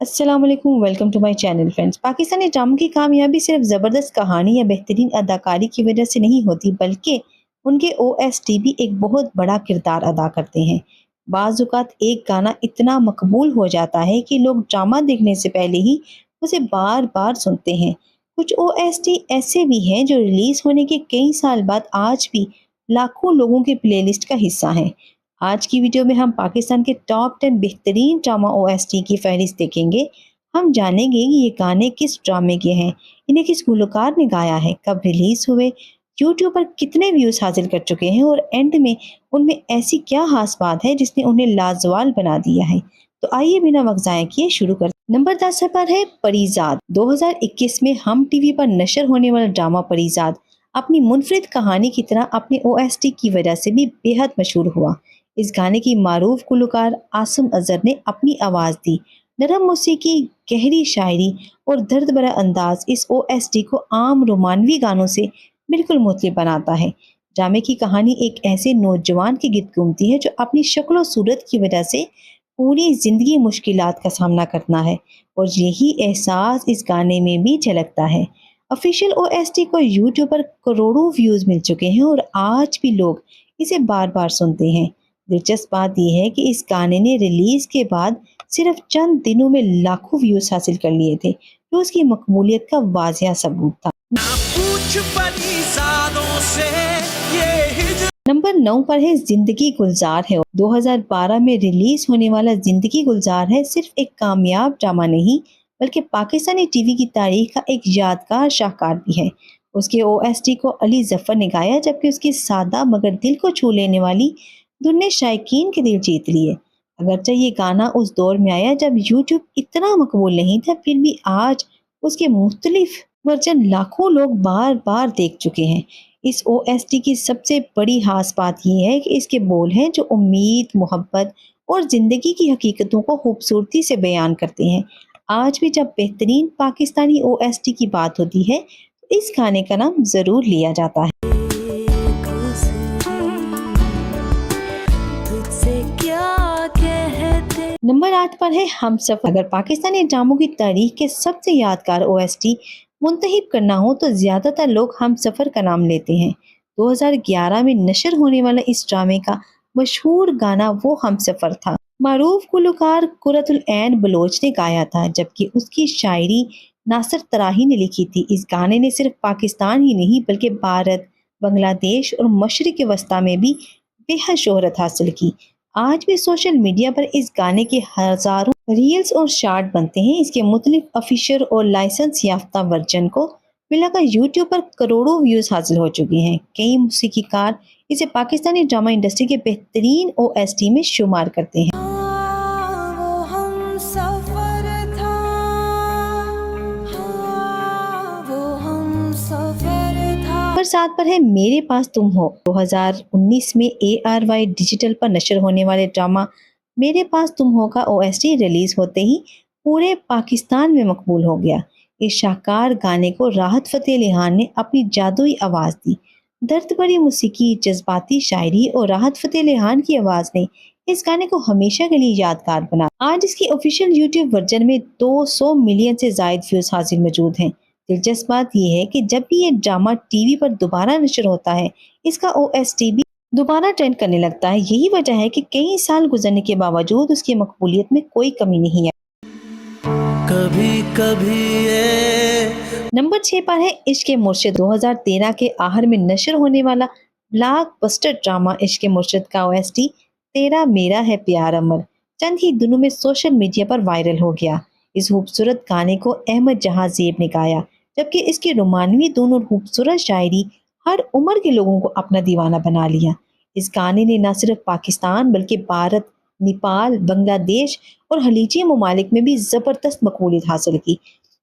अस्सलाम वालेकुम, welcome to my channel friends. Pakistani ड्रामों की कामयाबी सिर्फ ज़बरदस्त कहानी या बेहतरीन अदाकारी की वजह से नहीं होती, बल्कि उनके ओएसटी भी एक बहुत बड़ा किरदार अदा करते हैं। बाज़ औक़ात एक गाना इतना मकबूल हो जाता है कि लोग ड्रामा देखने से पहले ही उसे बार बार सुनते हैं। कुछ ओएसटी ऐसे भी हैं जो रिलीज़ होने के कई साल बाद आज भी लाखों लोगों के प्लेलिस्ट का हिस्सा हैं। आज की वीडियो में हम पाकिस्तान के टॉप 10 बेहतरीन ड्रामा ओएसटी की फहरिस्त देखेंगे। हम जानेंगे कि ये गाने किस ड्रामे के हैं, इन्हें किस गुलकार ने गाया है, कब रिलीज हुए, यूट्यूब पर कितने व्यूज हासिल कर चुके हैं और एंड में उनमें ऐसी क्या खास बात है जिसने उन्हें लाजवाल बना दिया है। तो आइए बिना वक्त ज़ाया किए शुरू करते हैं। नंबर 10 पर है परीजाद। 2021 में हम टीवी पर नशर होने वाला ड्रामा परीजाद अपनी मुनफरिद कहानी की तरह अपने ओएसटी की वजह से भी बेहद मशहूर हुआ। इस गाने की मारूफ गुलकार आसिम अजहर ने अपनी आवाज़ दी। नरम मौसीकी, गहरी शायरी और दर्द भरा अंदाज इस ओएसटी को आम रोमानवी गानों से बिल्कुल मुख्तलिफ बनाता है। ड्रामे की कहानी एक ऐसे नौजवान की गिरद घूमती है जो अपनी शक्ल और सूरत की वजह से पूरी जिंदगी मुश्किलात का सामना करना है, और यही एहसास इस गाने में भी झलकता है। ऑफिशियल ओएसटी को यूट्यूब पर करोड़ों व्यूज मिल चुके हैं और आज भी लोग इसे बार बार सुनते हैं। दिलचस्प बात यह है कि इस गाने ने रिलीज के बाद सिर्फ चंद दिनों में लाखों व्यूज हासिल कर लिए थे, जो उसकी मकबूलियत का वाजिया सबूत था। नंबर 9 पर है जिंदगी गुलजार है। 2012 में रिलीज होने वाला जिंदगी गुलजार है सिर्फ एक कामयाब ड्रामा नहीं, बल्कि पाकिस्तानी टीवी की तारीख का एक यादगार शाहकार भी है। उसके ओएसटी को अली जफर ने गाया, जबकि उसकी सादा मगर दिल को छू लेने वाली धुन ने शायकीन के दिल जीत लिए। अगरचे ये गाना उस दौर में आया जब यूट्यूब इतना मकबूल नहीं था, फिर भी आज उसके मुख्तलिफ वर्जन लाखों लोग बार बार देख चुके हैं। इस ओएसटी की सबसे बड़ी खास बात यह है कि इसके बोल हैं जो उम्मीद, मोहब्बत और जिंदगी की हकीकतों को खूबसूरती से बयान करते हैं। आज भी जब बेहतरीन पाकिस्तानी ओएसटी की बात होती है तो इस गाने का नाम जरूर लिया जाता है। नंबर 8 पर है हमसफर। अगर पाकिस्तानी ड्रामों की तारीख के सबसे यादगार ओएसटी मुंतखब करना हो तो ज्यादातर लोग हमसफर का नाम लेते हैं। 2011 में नशर होने वाला इस ड्रामे का मशहूर गाना वो हमसफर था। मारूफ गुलकार कुरतुल ऐन बलोच ने गाया था, जबकि उसकी शायरी नासिर तराही ने लिखी थी। इस गाने ने सिर्फ पाकिस्तान ही नहीं बल्कि भारत, बांग्लादेश और मशरिक वस्ता में भी बेहद शोहरत हासिल की। आज भी सोशल मीडिया पर इस गाने के हजारों रील्स और शार्ट बनते हैं। इसके मुख्तलिफ ऑफिशियल और लाइसेंस याफ्ता वर्जन को मिलाकर यूट्यूब पर करोड़ों व्यूज हासिल हो चुके हैं। कई मौसीकीकार इसे पाकिस्तानी ड्रामा इंडस्ट्री के बेहतरीन ओएसटी में शुमार करते हैं। नंबर 7 पर है मेरे पास तुम हो। 2019 में ARY डिजिटल पर नशर होने वाले ड्रामा मेरे पास तुम हो का ओएसटी रिलीज होते ही पूरे पाकिस्तान में मकबूल हो गया। इस शाहकार गाने को राहत फतेह अली खान ने अपनी जादुई आवाज दी। दर्द भरी मौसीकी, जज्बाती शायरी और राहत फतेह अली खान की आवाज ने इस गाने को हमेशा के लिए यादगार बना। आज इसकी ऑफिशियल यूट्यूब वर्जन में 200 मिलियन से ज्यादा व्यूज हासिल मौजूद हैं। दिलचस्प बात यह है कि जब भी ये ड्रामा टीवी पर दोबारा नशर होता है, इसका ओएसटी भी दोबारा ट्रेंड करने लगता है। यही वजह है कि कई साल गुजरने के बावजूद उसकी मकबूलियत में कोई कमी नहीं है। कभी कभी नंबर 6 पर है इश्क मुर्शिद। 2013 के आखिर में नशर होने वाला ब्लॉकबस्टर ड्रामा इश्क मुर्शिद का ओएसटी तेरा मेरा है प्यार अमर चंद ही दिनों में सोशल मीडिया पर वायरल हो गया। इस खूबसूरत गाने को अहमद जहां ज़ेब ने गाया, जबकि इसकी रोमानवी धुन और खूबसूरत शायरी हर उम्र के लोगों को अपना दीवाना बना लिया। इस गाने ने न सिर्फ पाकिस्तान बल्कि भारत, नेपाल, बांग्लादेश और खलीजी ममालिक में भी ज़बरदस्त मकबूलियत हासिल की।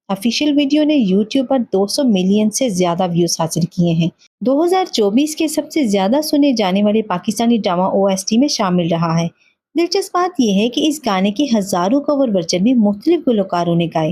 ऑफिशियल वीडियो ने यूट्यूब पर 200 मिलियन से ज़्यादा व्यूज हासिल किए हैं। 2024 के सबसे ज़्यादा सुने जाने वाले पाकिस्तानी ड्रामा ओएसटी में शामिल रहा है। दिलचस्प बात यह है कि इस गाने के हजारों कवर वर्जन भी मुख्तलिफ गुलकारों ने गाए,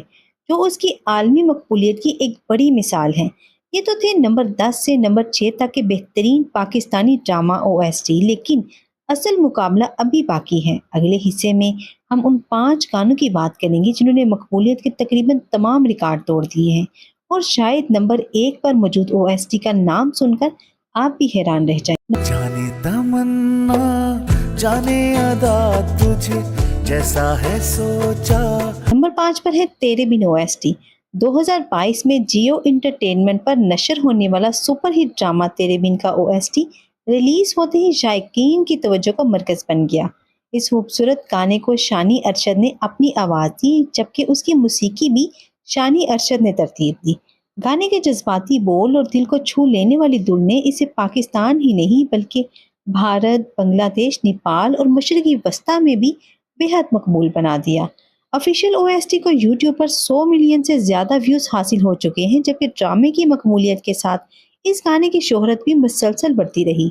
जो उसकी आलमी मकबूलियत की एक बड़ी मिसाल है। ये तो थे नंबर 10 से नंबर 6 तक के बेहतरीन पाकिस्तानी ड्रामा ओएसटी, लेकिन اصل مقابلہ ابھی باقی ہے۔ اگلے حصے میں ہم ان 5 گانوں کی بات کریں گے جنہوں نے مقبولیت کے تقریباً تمام ریکارڈ توڑ دیے ہیں، اور شاید نمبر 1 پر موجود OST کا نام سن کر آپ بھی حیران رہ جائیں۔ جانے تمنا جانے ادا تجھے جیسا ہے سوچا۔ نمبر 5 پر ہے تیرے بن OST۔ 2022 میں جیو انٹرٹینمنٹ پر نشر ہونے والا سپر ہٹ ڈرامہ تیرے بن کا OST ریلیز ہوتے ہی شائقین کی توجہ کا مرکز بن گیا۔ اس خوبصورت گانے کو شانی ارشد نے اپنی آواز دی، جبکہ اس کی موسیقی بھی شانی ارشد نے ترتیب دی۔ گانے کے جذباتی بول اور دل کو چھو لینے والی دھن نے اسے پاکستان ہی نہیں بلکہ بھارت، بنگلہ دیش، نیپال اور مشرقی وسطی میں بھی بے حد مقبول بنا دیا۔ آفیشیل OST کو یوٹیوب پر 100 ملین سے زیادہ ویوز حاصل ہو چکے ہیں، جبکہ ڈرامے کی مقبولیت کے ساتھ اس گانے کی شہرت بھی مسلسل بڑھتی رہی۔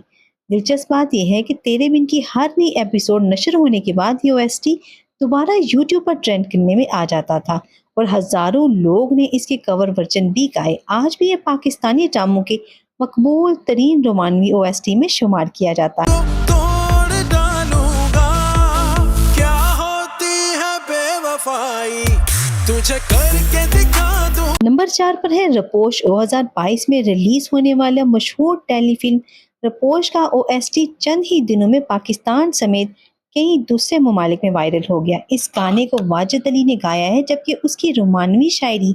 دلچسپ بات یہ ہے کہ تیرے بن کی ہر نئی ایپیسوڈ نشر ہونے کے بعد یہ OST دوبارہ یوٹیوب پر ٹرینڈ کرنے میں آ جاتا تھا، اور ہزاروں لوگ نے اس کے کور ورژن بھی گائے۔ آج بھی یہ پاکستانی ڈراموں کے مقبول ترین رومانوی OST میں شمار کیا جاتا ہے۔ توڑ ڈالوں گا کیا ہوتی ہے بے وفائی تجھے کر کے دکھا دوں۔ نمبر 4 پر ہے رپوش۔ 2022 میں ریلیز ہونے والا مشہور ٹیلی فلم رپوش کا OST چند ہی دنوں میں پاکستان سمیت کئی دوسرے ممالک میں وائرل ہو گیا۔ اس گانے کو واجد علی نے گایا ہے، جبکہ اس کی رومانوی شاعری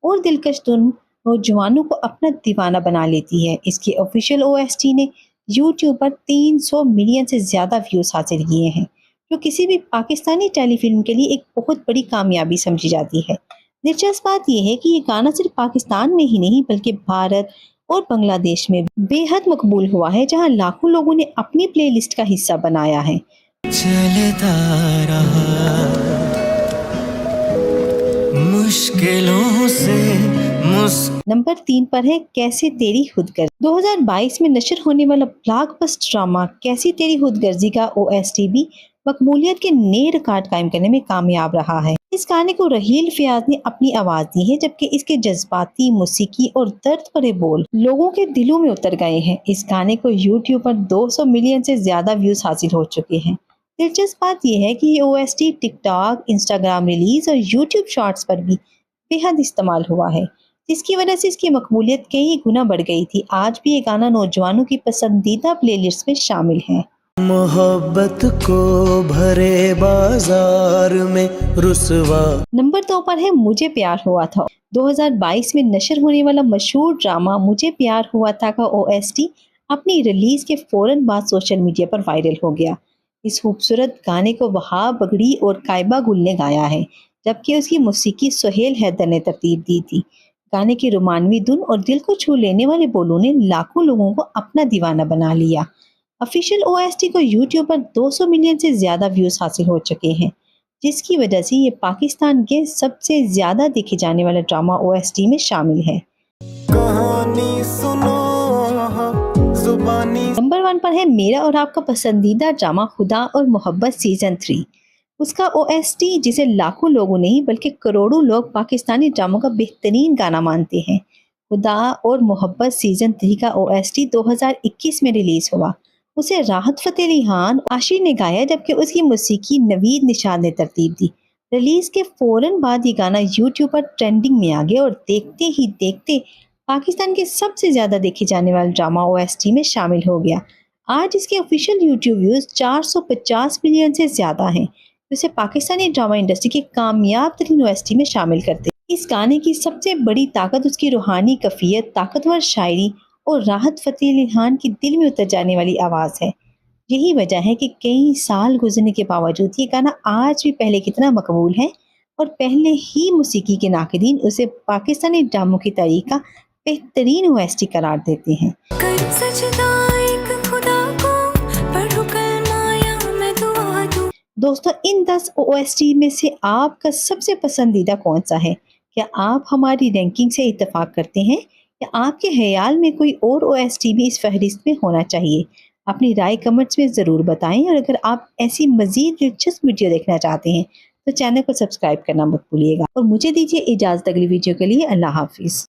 اور دلکش دھن نوجوانوں کو اپنا دیوانہ بنا لیتی ہے۔ اس کی آفیشیل OST نے یوٹیوب پر 300 ملین سے زیادہ ویوز حاصل کیے ہیں، جو کسی بھی پاکستانی ٹیلی فلم کے لیے ایک بہت بڑی کامیابی سمجھی جاتی ہے۔ دلچسپ بات یہ ہے کہ یہ گانا صرف پاکستان میں ہی نہیں بلکہ بھارت اور بنگلہ دیش میں بے حد مقبول ہوا ہے، جہاں لاکھوں لوگوں نے اپنی پلے لسٹ کا حصہ بنایا ہے۔ چلتا رہا مشکلوں سے نمبر 3 پر ہے کیسے تیری خود غرضی۔ 2022 میں نشر ہونے والا بلاک بسٹر ڈرامہ کیسی تیری خود غرضی کا OST بھی مقبولیت کے نئے ریکارڈ قائم کرنے میں کامیاب رہا ہے۔ اس گانے کو رحیل فیاض نے اپنی آواز دی ہے، جبکہ اس کے جذباتی موسیقی اور درد بھرے بول لوگوں کے دلوں میں اتر گئے ہیں۔ اس گانے کو یوٹیوب پر 200 ملین سے زیادہ ویوز حاصل ہو چکے ہیں۔ دلچسپ بات یہ ہے کہ یہ OST ٹک ٹاک، انسٹاگرام ریلیز اور یوٹیوب شارٹس پر بھی بے حد استعمال ہوا ہے، جس کی وجہ سے اس کی مقبولیت کئی گنا بڑھ گئی تھی۔ آج بھی یہ گانا نوجوانوں کی پسندیدہ پلے لسٹ میں شامل ہے۔ محبت کو بھرے بازار میں رسوا۔ نمبر 2 پر ہے مجھے پیار ہوا تھا۔ 2022 میں نشر ہونے والا مشہور ڈرامہ مجھے پیار ہوا تھا کا OST اپنی ریلیز کے فوراً بعد سوشل میڈیا پر وائرل ہو گیا۔ اس خوبصورت گانے کو وہاب بگڑی اور قائبہ گل نے گایا ہے، جبکہ اس کی موسیقی سہیل حیدر نے ترتیب دی تھی۔ گانے کی رومانوی دھن اور دل کو چھو لینے والے بولوں نے لاکھوں لوگوں کو اپنا دیوانہ بنا لیا۔ آفیشیل OST کو یوٹیوب پر 200 ملین سے زیادہ ویوز حاصل ہو چکے ہیں، جس کی وجہ سے یہ پاکستان کے سب سے زیادہ دیکھے جانے والے ڈرامہ OST میں شامل ہے۔ کہانی سنو زبانی۔ نمبر 1 پر ہے میرا اور آپ کا پسندیدہ ڈرامہ خدا اور محبت سیزن 3۔ اس کا OST جسے لاکھوں لوگوں نہیں بلکہ کروڑوں لوگ پاکستانی ڈراموں کا بہترین گانا مانتے ہیں۔ خدا اور محبت سیزن 3 کا OST 2021 میں ریلیز ہوا۔ اسے راحت فتح علی خان عاشی نے گایا، جبکہ اس کی موسیقی نوید نشاد نے ترتیب دی۔ ریلیز کے فوراً بعد یہ گانا یوٹیوب پر ٹرینڈنگ میں آ گیا اور دیکھتے ہی دیکھتے پاکستان کے سب سے زیادہ دیکھے جانے والے ڈرامہ OST میں شامل ہو گیا۔ آج اس کے آفیشیل یوٹیوب ویوز 450 ملین سے زیادہ ہیں، جسے پاکستانی ڈرامہ انڈسٹری کے کامیاب ترین OST میں شامل کرتے ہیں۔ اس گانے کی سب سے بڑی طاقت اس کی روحانی کیفیت، طاقتور شاعری اور راحت فتح علی خان کی دل میں اتر جانے والی آواز ہے۔ یہی وجہ ہے کہ کئی سال گزرنے کے باوجود یہ گانا آج بھی پہلے کتنا مقبول ہے، اور پہلے ہی موسیقی کے ناقدین اسے پاکستانی ڈراموں کی تاریخ کا بہترین OST قرار دیتے ہیں۔ کر سجدہ ایک خدا کو پڑھو کلمہ یا میں دعا دوں۔ دوستو، ان 10 OST میں سے آپ کا سب سے پسندیدہ کون سا ہے؟ کیا آپ ہماری رینکنگ سے اتفاق کرتے ہیں، یا آپ کے خیال میں کوئی اور OST بھی اس فہرست میں ہونا چاہیے؟ اپنی رائے کمنٹس میں ضرور بتائیں، اور اگر آپ ایسی مزید دلچسپ ویڈیو دیکھنا چاہتے ہیں تو چینل کو سبسکرائب کرنا مت بھولیے گا، اور مجھے دیجیے اجازت اگلی ویڈیو کے لیے۔ اللہ حافظ۔